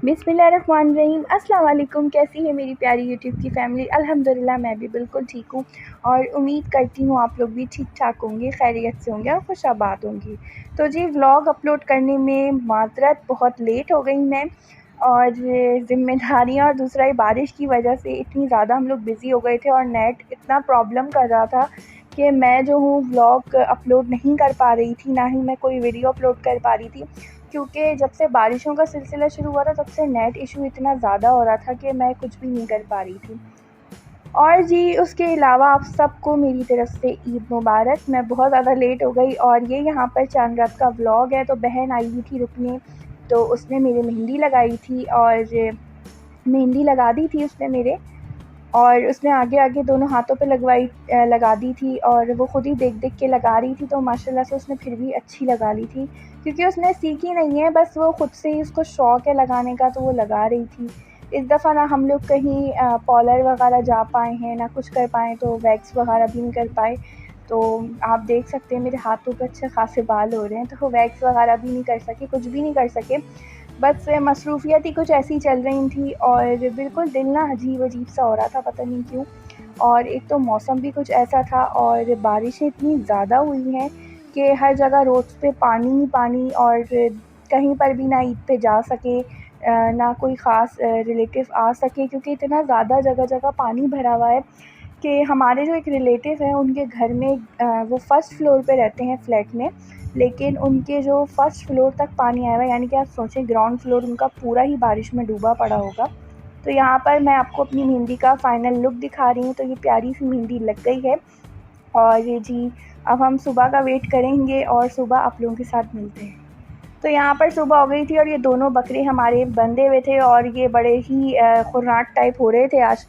बिस्मिल्लाहिर्रहमानिर्रहीम। अस्सलाम वालेकुम। कैसी है मेरी प्यारी यूट्यूब की फ़ैमिली? अल्हम्दुलिल्लाह मैं भी बिल्कुल ठीक हूँ और उम्मीद करती हूँ आप लोग भी ठीक-ठाक होंगे, खैरियत से होंगे और खुशाबाद होंगे। तो जी व्लॉग अपलोड करने में माज़रत, बहुत लेट हो गई मैं और ज़िम्मेदारियाँ और दूसरा ये बारिश की वजह से इतनी ज़्यादा हम लोग बिज़ी हो गए थे और नेट इतना प्रॉब्लम कर रहा था कि मैं जो हूँ व्लॉग अपलोड नहीं कर पा रही थी, ना ही मैं कोई वीडियो अपलोड कर पा रही थी। क्योंकि जब से बारिशों का सिलसिला शुरू हुआ था तब से नेट इशू इतना ज़्यादा हो रहा था कि मैं कुछ भी नहीं कर पा रही थी। और जी उसके अलावा आप सबको मेरी तरफ़ से ईद मुबारक। मैं बहुत ज़्यादा लेट हो गई और ये यहाँ पर चांद रात का व्लॉग है। तो बहन आई हुई थी रुकने, तो उसने मेरी मेहंदी लगाई थी और मेहंदी लगा दी थी उसने मेरे, और उसने आगे-आगे दोनों हाथों पे लगा दी थी और वो ख़ुद ही देख-देख के लगा रही थी। तो माशाल्लाह से उसने फिर भी अच्छी लगा ली थी, क्योंकि उसने सीखी नहीं है, बस वो ख़ुद से ही उसको शौक़ है लगाने का, तो वो लगा रही थी। इस दफ़ा ना हम लोग कहीं पार्लर वग़ैरह जा पाए हैं, ना कुछ कर पाएँ, तो वैक्स वग़ैरह भी नहीं कर पाए। तो आप देख सकते हैं मेरे हाथों पे अच्छे ख़ासे बाल हो रहे हैं, तो वैक्स वग़ैरह भी नहीं कर सके, कुछ भी नहीं कर सके। बस मसरूफ़ियत ही कुछ ऐसी चल रही थी और बिल्कुल दिल ना अजीब-अजीब सा हो रहा था, पता नहीं क्यों। और एक तो मौसम भी कुछ ऐसा था और बारिशें इतनी ज़्यादा हुई हैं कि हर जगह रोड्स पे पानी ही पानी, और कहीं पर भी ना ईद पे जा सके, ना कोई ख़ास रिलेटिव आ सके, क्योंकि इतना ज़्यादा जगह-जगह पानी भरा हुआ है कि हमारे जो एक रिलेटिव हैं उनके घर में वो फर्स्ट फ्लोर पे रहते हैं फ्लैट में, लेकिन उनके जो फर्स्ट फ्लोर तक पानी आया हुआ है, यानी कि आप सोचें ग्राउंड फ्लोर उनका पूरा ही बारिश में डूबा पड़ा होगा। तो यहाँ पर मैं आपको अपनी मेहंदी का फ़ाइनल लुक दिखा रही हूँ। तो ये प्यारी सी मेहंदी लग गई है और ये जी अब हम सुबह का वेट करेंगे और सुबह आप लोगों के साथ मिलते हैं। तो यहाँ पर सुबह हो गई थी और ये दोनों बकरे हमारे बंधे हुए थे और ये बड़े ही खुर्राट टाइप हो रहे थे आज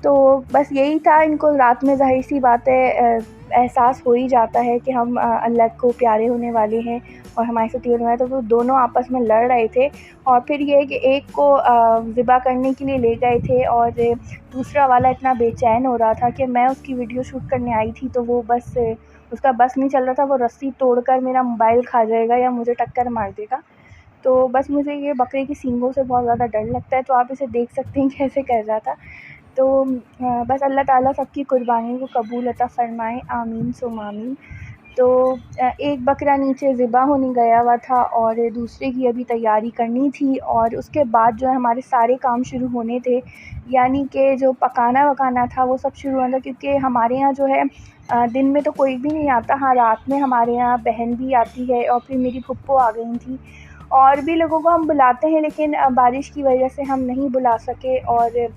तो बस यही था। इनको रात में ज़ाहिर-सी बात है एहसास हो ही जाता है कि हम अल्लाह को प्यारे होने वाले हैं और हमारे साथ ये होने वाला है, तो वो दोनों आपस में लड़ रहे थे। और फिर ये है कि एक को ज़िबा करने के लिए ले गए थे और दूसरा वाला इतना बेचैन हो रहा था कि मैं उसकी वीडियो शूट करने आई थी, तो वो बस उसका बस नहीं चल रहा था, वो रस्सी तोड़कर मेरा मोबाइल खा जाएगा या मुझे टक्कर मार देगा। तो बस मुझे ये बकरे की सींगों से बहुत ज़्यादा डर लगता है, तो आप इसे देख सकते हैं कैसे कर रहा था। तो बस अल्लाह ताला सबकी कुर्बानी को कबूल अता फ़रमाए, आमीन सुम्मा आमीन। तो एक बकरा नीचे ज़िबा होने गया हुआ था और दूसरे की अभी तैयारी करनी थी और उसके बाद जो है हमारे सारे काम शुरू होने थे, यानी कि जो पकाना-वकाना था वो सब शुरू होना था, क्योंकि हमारे यहाँ जो है दिन में तो कोई भी नहीं आता। हाँ, रात में हमारे यहाँ बहन भी आती है और फिर मेरी फुप्पो आ गई थी, और भी लोगों को हम बुलाते हैं, लेकिन बारिश की वजह से हम नहीं बुला सके और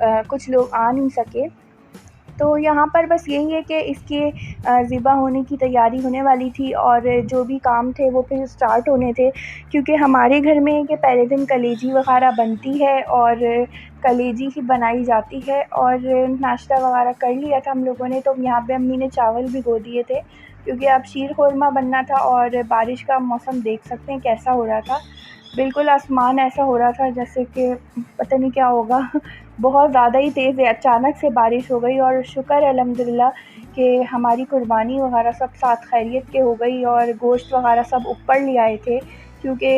कुछ लोग आ नहीं सके। तो यहाँ पर बस यही है कि इसके ज़िबा होने की तैयारी होने वाली थी और जो भी काम थे वो फिर स्टार्ट होने थे, क्योंकि हमारे घर में कि पहले दिन कलेजी वग़ैरह बनती है और कलेजी ही बनाई जाती है। और नाश्ता वग़ैरह कर लिया था हम लोगों ने, तो यहाँ पे अम्मी ने चावल भिगो दिए थे, क्योंकि अब शीर खुरमा बनना था और बारिश का मौसम देख सकते हैं कैसा हो रहा था। बिल्कुल आसमान ऐसा हो रहा था जैसे कि पता नहीं क्या होगा बहुत ज़्यादा ही तेज़ अचानक से बारिश हो गई और शुक्र है अल्हम्दुलिल्लाह कि हमारी कुर्बानी वग़ैरह सब साथ खैरियत के हो गई और गोश्त वग़ैरह सब ऊपर ले आए थे, क्योंकि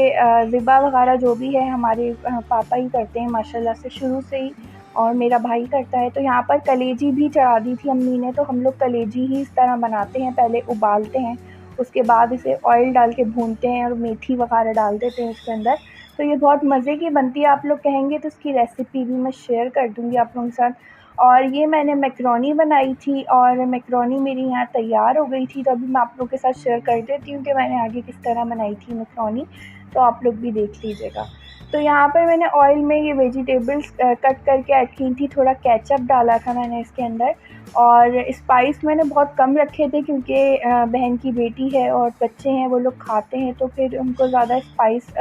ज़िबा वग़ैरह जो भी है हमारे पापा ही करते हैं माशाल्लाह से शुरू से ही, और मेरा भाई करता है। तो यहाँ पर कलेजी भी चढ़ा दी थी अम्मी ने, तो हम लोग कलेजी ही इस तरह बनाते हैं, पहले उबालते हैं, उसके बाद इसे ऑयल डाल के भूनते हैं और मेथी वग़ैरह डाल देते हैं इसके अंदर। तो ये बहुत मज़े की बनती है। आप लोग कहेंगे तो इसकी रेसिपी भी मैं शेयर कर दूँगी आप लोगों के साथ। और ये मैंने मैकरोनी बनाई थी और मैकरोनी मेरी यहाँ तैयार हो गई थी, तो अभी मैं आप लोगों के साथ शेयर कर देती हूँ कि मैंने आगे किस तरह बनाई थी मैकरोनी, तो आप लोग भी देख लीजिएगा। तो यहाँ पर मैंने ऑयल में ये वेजिटेबल्स कट करके ऐड की थी, थोड़ा केचअप डाला था मैंने इसके अंदर, और स्पाइस मैंने बहुत कम रखे थे, क्योंकि बहन की बेटी है और बच्चे हैं, वो लोग खाते हैं, तो फिर उनको ज़्यादा स्पाइस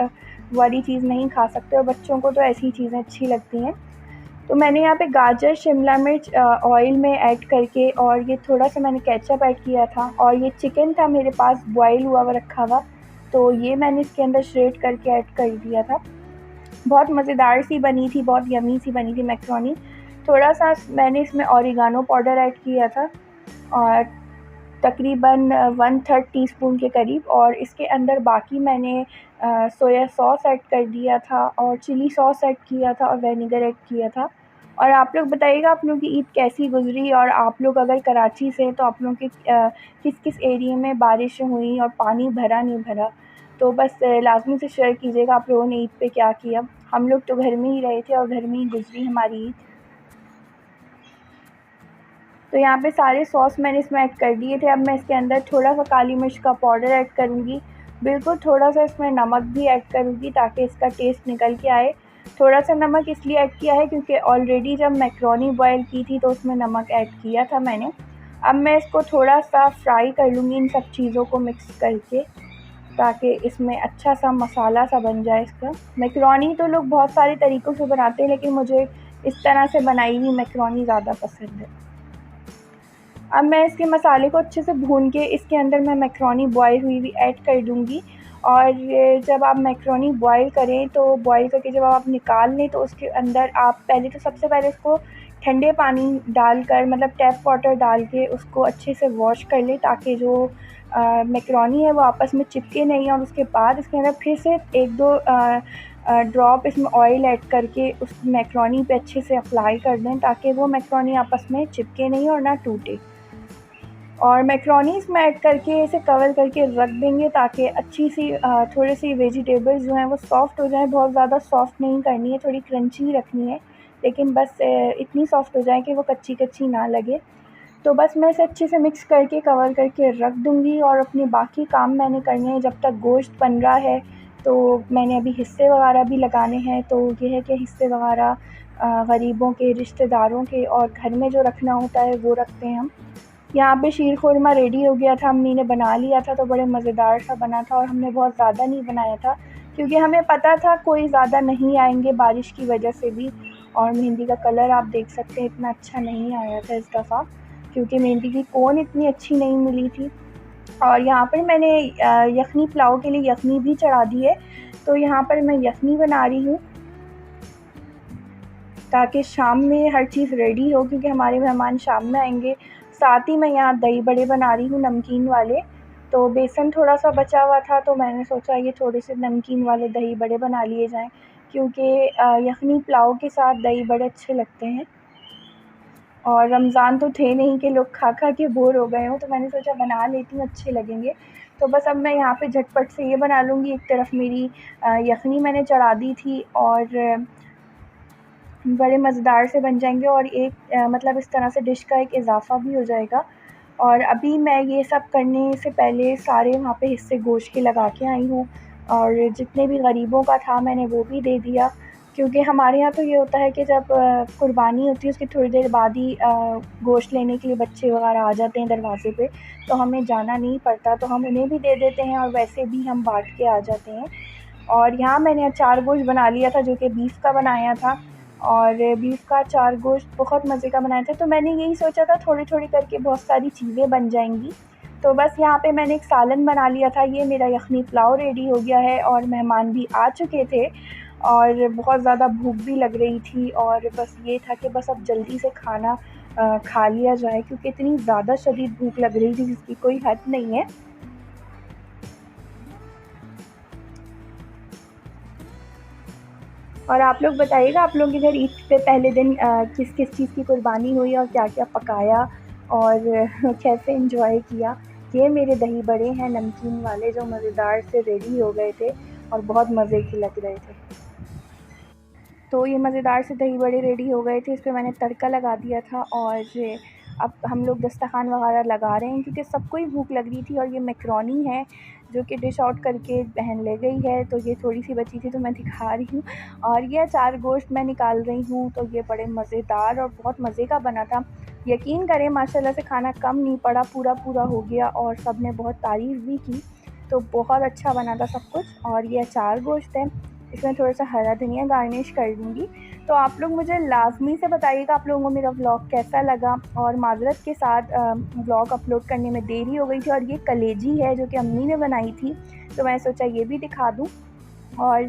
वाली चीज़ नहीं खा सकते और बच्चों को तो ऐसी चीज़ें अच्छी लगती हैं। तो मैंने यहाँ पे गाजर, शिमला मिर्च ऑयल में ऐड करके, और ये थोड़ा-सा मैंने केचअप ऐड किया था, और ये चिकन था मेरे पास बॉयल हुआ हुआ रखा हुआ, तो ये मैंने इसके अंदर श्रेड करके ऐड कर दिया था। बहुत मज़ेदार सी बनी थी, बहुत यम्मी सी बनी थी मैकरोनी। थोड़ा-सा मैंने इसमें ऑरिगानो पाउडर ऐड किया था, और तकरीबन 1/3 टीस्पून के करीब, और इसके अंदर बाकी मैंने सोया सॉस ऐड कर दिया था और चिली सॉस ऐड किया था और विनेगर ऐड किया था। और आप लोग बताइएगा आप लोगों की ईद कैसी गुज़री, और आप लोग अगर कराची से हैं तो आप लोगों के किस किस एरिया में बारिश हुई और पानी भरा नहीं भरा, तो बस लाज़मी से शेयर कीजिएगा आप लोगों ने ईद पे क्या किया। हम लोग तो घर में ही रहे थे और घर में ही गुज़री हमारी ईद। तो यहाँ पे सारे सॉस मैंने इसमें ऐड कर दिए थे। अब मैं इसके अंदर थोड़ा सा काली मिर्च का पाउडर ऐड करूँगी, बिल्कुल थोड़ा सा इसमें नमक भी ऐड करूँगी ताकि इसका टेस्ट निकल के आए। थोड़ा सा नमक इसलिए ऐड किया है क्योंकि ऑलरेडी जब मैकरोनी बॉयल की थी तो उसमें नमक ऐड किया था मैंने। अब मैं इसको थोड़ा सा फ्राई कर लूँगी इन सब चीज़ों को मिक्स करके, ताकि इसमें अच्छा सा मसाला सा बन जाए इसका। मैकरोनी तो लोग बहुत सारे तरीक़ों से बनाते हैं, लेकिन मुझे इस तरह से बनाई हुई मैकरोनी ज़्यादा पसंद है। अब मैं इसके मसाले को अच्छे से भून के इसके अंदर मैं मैकरोनी बॉयल हुई हुई ऐड कर दूँगी। और जब आप मैकरोनी बॉयल करें तो बॉयल करके जब आप निकाल लें तो उसके अंदर आप पहले तो सबसे पहले उसको ठंडे पानी डालकर, मतलब टैप वाटर डाल के उसको अच्छे से वॉश कर लें ताकि जो मैकरोनी है वो आपस में चिपके नहीं। और उसके बाद इसके अंदर फिर से 1-2 ड्रॉप इसमें ऑयल ऐड करके उस मैकरोनी पे अच्छे से अप्लाई कर दें ताकि वो मैकरोनी आपस में चिपके नहीं और ना टूटे। और मैकरोनी इसमें ऐड करके इसे कवर करके रख देंगे ताकि अच्छी सी थोड़ी सी वेजिटेबल्स जो हैं वो सॉफ़्ट हो जाएँ। बहुत ज़्यादा सॉफ़्ट नहीं करनी है, थोड़ी क्रंची रखनी है, लेकिन बस इतनी सॉफ़्ट हो जाए कि वो कच्ची-कच्ची ना लगे। तो बस मैं इसे अच्छे से मिक्स करके कवर करके रख दूँगी और अपने बाकी काम मैंने करने हैं। जब तक गोश्त बन रहा है तो मैंने अभी हिस्से वगैरह भी लगाने हैं। तो ये है कि हिस्से वगैरह गरीबों के, रिश्तेदारों के और घर में जो रखना होता है वो रखते हैं हम। यहाँ पे शीर खुरमा रेडी हो गया था, अम्मी ने बना लिया था, तो बड़े मज़ेदार सा बना था। और हमने बहुत ज़्यादा नहीं बनाया था क्योंकि हमें पता था कोई ज़्यादा नहीं आएंगे बारिश की वजह से भी। और मेहंदी का कलर आप देख सकते हैं इतना अच्छा नहीं आया था इस दफ़ा, क्योंकि मेहंदी की कोन इतनी अच्छी नहीं मिली थी। और यहाँ पर मैंने यखनी पुलाव के लिए यखनी भी चढ़ा दी है। तो यहाँ पर मैं यखनी बना रही हूँ ताकि शाम में हर चीज़ रेडी हो, क्योंकि हमारे मेहमान शाम में आएंगे। साथ ही मैं यहाँ दही बड़े बना रही हूँ नमकीन वाले। तो बेसन थोड़ा सा बचा हुआ था तो मैंने सोचा ये थोड़े से नमकीन वाले दही बड़े बना लिए जाएं, क्योंकि यखनी पुलाव के साथ दही बड़े अच्छे लगते हैं। और रमज़ान तो थे नहीं कि लोग खा खा के बोर हो गए हों, तो मैंने सोचा बना लेती हूँ, अच्छे लगेंगे। तो बस अब मैं यहाँ पे झटपट से ये बना लूँगी। एक तरफ मेरी यखनी मैंने चढ़ा दी थी और बड़े मज़ेदार से बन जाएंगे, और एक मतलब इस तरह से डिश का एक इज़ाफ़ा भी हो जाएगा। और अभी मैं ये सब करने से पहले सारे वहाँ पे हिस्से गोश्त के लगा के आई हूँ, और जितने भी गरीबों का था मैंने वो भी दे दिया। क्योंकि हमारे यहाँ तो ये होता है कि जब कुर्बानी होती है उसकी थोड़ी देर बाद ही गोश्त लेने के लिए बच्चे वगैरह आ जाते हैं दरवाज़े पे, तो हमें जाना नहीं पड़ता, तो हम उन्हें भी दे देते हैं और वैसे भी हम बाँट के आ जाते हैं। और यहाँ मैंने अचार गोश्त बना लिया था जो कि बीफ का बनाया था, और बीफ का अचार गोश्त बहुत मज़े का बनाया था। तो मैंने यही सोचा था थोड़ी-थोड़ी करके बहुत सारी चीज़ें बन जाएंगी। तो बस यहाँ पे मैंने एक सालन बना लिया था। ये मेरा यखनी पुलाव रेडी हो गया है और मेहमान भी आ चुके थे और बहुत ज़्यादा भूख भी लग रही थी, और बस ये था कि बस अब जल्दी से खाना खा लिया जाए, क्योंकि इतनी ज़्यादा शदीद भूख लग रही थी जिसकी कोई हद नहीं है। और आप लोग बताइएगा आप लोगों के घर ईद पे पहले दिन किस किस चीज़ की कुर्बानी हुई और क्या क्या पकाया और कैसे एंजॉय किया। ये मेरे दही बड़े हैं नमकीन वाले जो मज़ेदार से रेडी हो गए थे और बहुत मज़े के लग रहे थे। तो ये मज़ेदार से दही बड़े रेडी हो गए थे, इस पे मैंने तड़का लगा दिया था और अब हम लोग दस्तरख़्वान वगैरह लगा रहे हैं क्योंकि सबको ही भूख लग रही थी। और ये मैकरोनी है जो कि डिश आउट करके बहन ले गई है, तो ये थोड़ी सी बची थी तो मैं दिखा रही हूँ। और ये अचार गोश्त मैं निकाल रही हूँ, तो ये बड़े मज़ेदार और बहुत मज़े का बना था। यकीन करें माशाल्लाह से खाना कम नहीं पड़ा, पूरा पूरा हो गया और सब ने बहुत तारीफ़ भी की। तो बहुत अच्छा बना था सब कुछ। और ये अचार गोश्त है, इसमें थोड़ा-सा हरा धनिया गार्निश कर दूँगी। तो आप लोग मुझे लाज़मी से बताइएगा आप लोगों को मेरा व्लॉग कैसा लगा। और माज़रत के साथ व्लॉग अपलोड करने में देरी हो गई थी। और ये कलेजी है जो कि अम्मी ने बनाई थी, तो मैं सोचा ये भी दिखा दूँ। और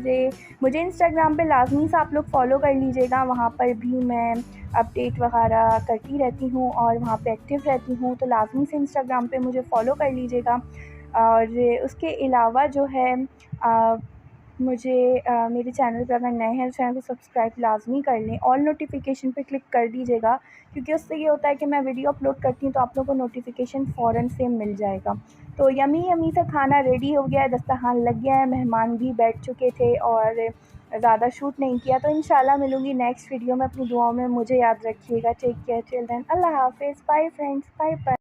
मुझे इंस्टाग्राम पे लाज़मी से आप लोग फ़ॉलो कर लीजिएगा, वहाँ पर भी मैं अपडेट वगैरह करती रहती हूँ और वहाँ पे एक्टिव रहती हूँ, तो लाज़मी से इंस्टाग्राम पे मुझे फ़ॉलो कर लीजिएगा। और उसके अलावा जो है मुझे मेरे चैनल पे अगर नए हैं तो चैनल को सब्सक्राइब लाज़मी कर लें, ऑल नोटिफ़िकेशन पे क्लिक कर दीजिएगा, क्योंकि उससे ये होता है कि मैं वीडियो अपलोड करती हूँ तो आप लोगों को नोटिफ़िकेशन फ़ौरन से मिल जाएगा। तो यम्मी यम्मी सा खाना रेडी हो गया है, दस्तरखान लग गया है, मेहमान भी बैठ चुके थे और ज़्यादा शूट नहीं किया, तो इंशाल्लाह मिलूँगी नेक्स्ट वीडियो में। अपनी दुआओं में मुझे याद रखिएगा। टेक केयर, टिल देन, अल्लाह हाफ़िज़, बाय फ्रेंड्स, बाय बाय।